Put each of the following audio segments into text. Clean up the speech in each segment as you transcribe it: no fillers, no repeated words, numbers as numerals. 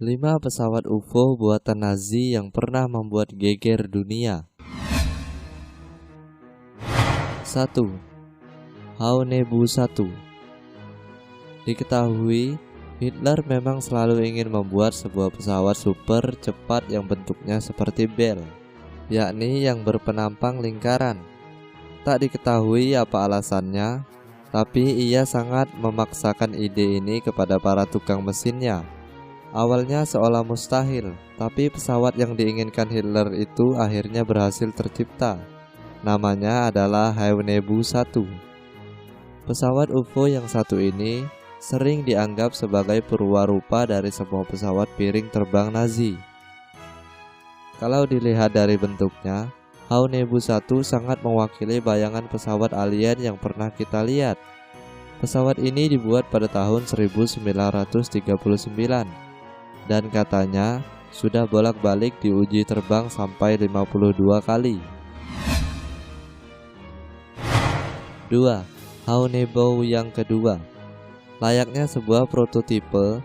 5 pesawat UFO buatan Nazi yang pernah membuat geger dunia. 1. Haunebu 1. Diketahui, Hitler memang selalu ingin membuat sebuah pesawat super cepat yang bentuknya seperti bel, yakni yang berpenampang lingkaran. Tak diketahui apa alasannya, tapi ia sangat memaksakan ide ini kepada para tukang mesinnya. Awalnya seolah mustahil, tapi pesawat yang diinginkan Hitler itu akhirnya berhasil tercipta. Namanya adalah Haunebu 1. Pesawat UFO yang satu ini sering dianggap sebagai perwarupa dari semua pesawat piring terbang Nazi. Kalau dilihat dari bentuknya, Haunebu 1 sangat mewakili bayangan pesawat alien yang pernah kita lihat. Pesawat ini dibuat pada tahun 1939 dan katanya sudah bolak-balik diuji terbang sampai 52 kali. 2. Haunebu yang kedua. Layaknya sebuah prototipe,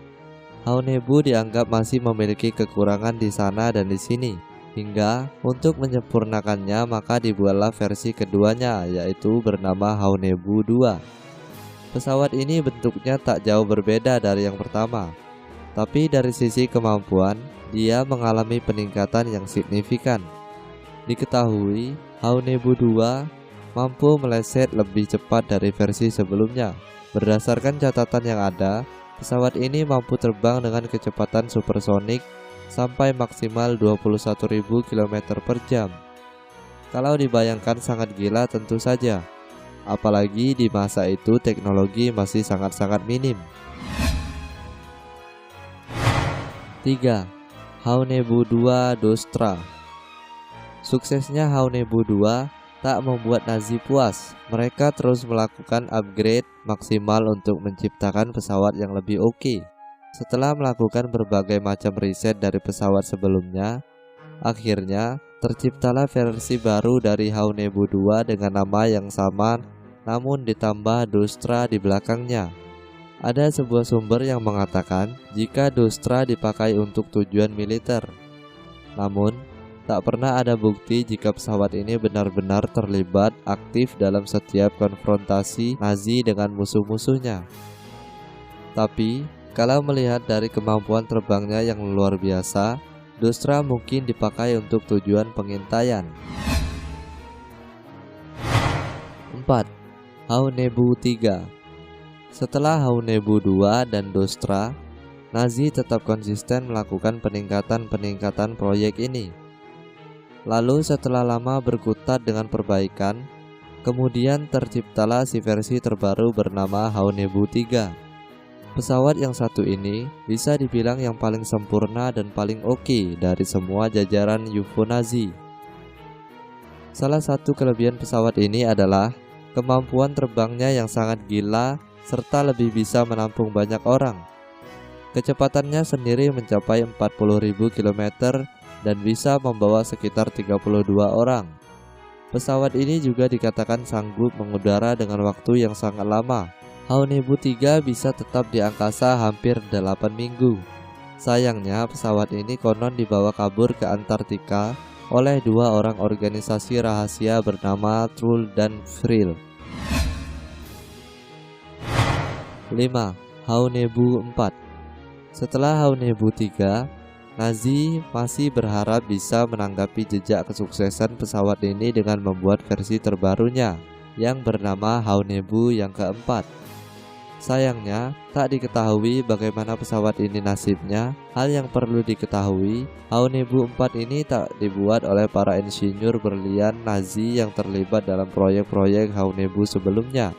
Haunebu dianggap masih memiliki kekurangan di sana dan di sini. Hingga untuk menyempurnakannya maka dibuatlah versi keduanya, yaitu bernama Haunebu 2. Pesawat ini bentuknya tak jauh berbeda dari yang pertama, tapi dari sisi kemampuan dia mengalami peningkatan yang signifikan. Diketahui Haunebu 2 mampu meleset lebih cepat dari versi sebelumnya. Berdasarkan catatan yang ada, pesawat ini mampu terbang dengan kecepatan supersonik sampai maksimal 21.000 km per jam. Kalau dibayangkan sangat gila tentu saja, apalagi di masa itu teknologi masih sangat-sangat minim. 3. Haunebu 2 Dostra. Suksesnya Haunebu 2 tak membuat Nazi puas. Mereka terus melakukan upgrade maksimal untuk menciptakan pesawat yang lebih oke. Setelah melakukan berbagai macam riset dari pesawat sebelumnya, akhirnya terciptalah versi baru dari Haunebu 2 dengan nama yang sama namun ditambah Dostra di belakangnya. Ada sebuah sumber yang mengatakan jika Dostra dipakai untuk tujuan militer. Namun, tak pernah ada bukti jika pesawat ini benar-benar terlibat aktif dalam setiap konfrontasi Nazi dengan musuh-musuhnya. Tapi, kalau melihat dari kemampuan terbangnya yang luar biasa, Dostra mungkin dipakai untuk tujuan pengintaian. 4. Haunebu 3. Setelah Haunebu 2 dan Dostra, Nazi tetap konsisten melakukan peningkatan proyek ini. Lalu setelah lama berkutat dengan perbaikan, kemudian terciptalah si versi terbaru bernama Haunebu 3. Pesawat yang satu ini bisa dibilang yang paling sempurna dan paling oke dari semua jajaran UFO Nazi. Salah satu kelebihan pesawat ini adalah kemampuan terbangnya yang sangat gila serta lebih bisa menampung banyak orang. Kecepatannya sendiri mencapai 40.000 km dan bisa membawa sekitar 32 orang. Pesawat ini juga dikatakan sanggup mengudara dengan waktu yang sangat lama. Haunebu 3 bisa tetap di angkasa hampir 8 minggu. Sayangnya pesawat ini konon dibawa kabur ke Antartika oleh 2 orang organisasi rahasia bernama Trull dan Frill. 5. Haunebu 4. Setelah Haunebu 3, Nazi masih berharap bisa menanggapi jejak kesuksesan pesawat ini dengan membuat versi terbarunya yang bernama Haunebu yang keempat. Sayangnya, tak diketahui bagaimana pesawat ini nasibnya. Hal yang perlu diketahui, Haunebu 4 ini tak dibuat oleh para insinyur berlian Nazi yang terlibat dalam proyek-proyek Haunebu sebelumnya.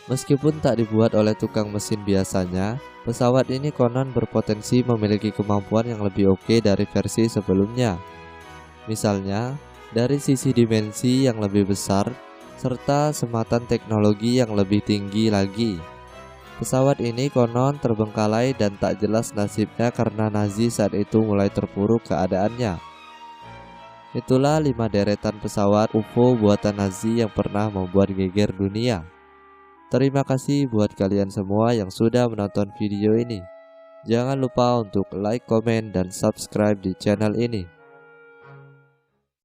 Meskipun tak dibuat oleh tukang mesin biasanya, pesawat ini konon berpotensi memiliki kemampuan yang lebih oke dari versi sebelumnya. Misalnya, dari sisi dimensi yang lebih besar, serta sematan teknologi yang lebih tinggi lagi. Pesawat ini konon terbengkalai dan tak jelas nasibnya karena Nazi saat itu mulai terpuruk keadaannya. Itulah 5 deretan pesawat UFO buatan Nazi yang pernah membuat geger dunia. Terima kasih buat kalian semua yang sudah menonton video ini. Jangan lupa untuk like, komen, dan subscribe di channel ini.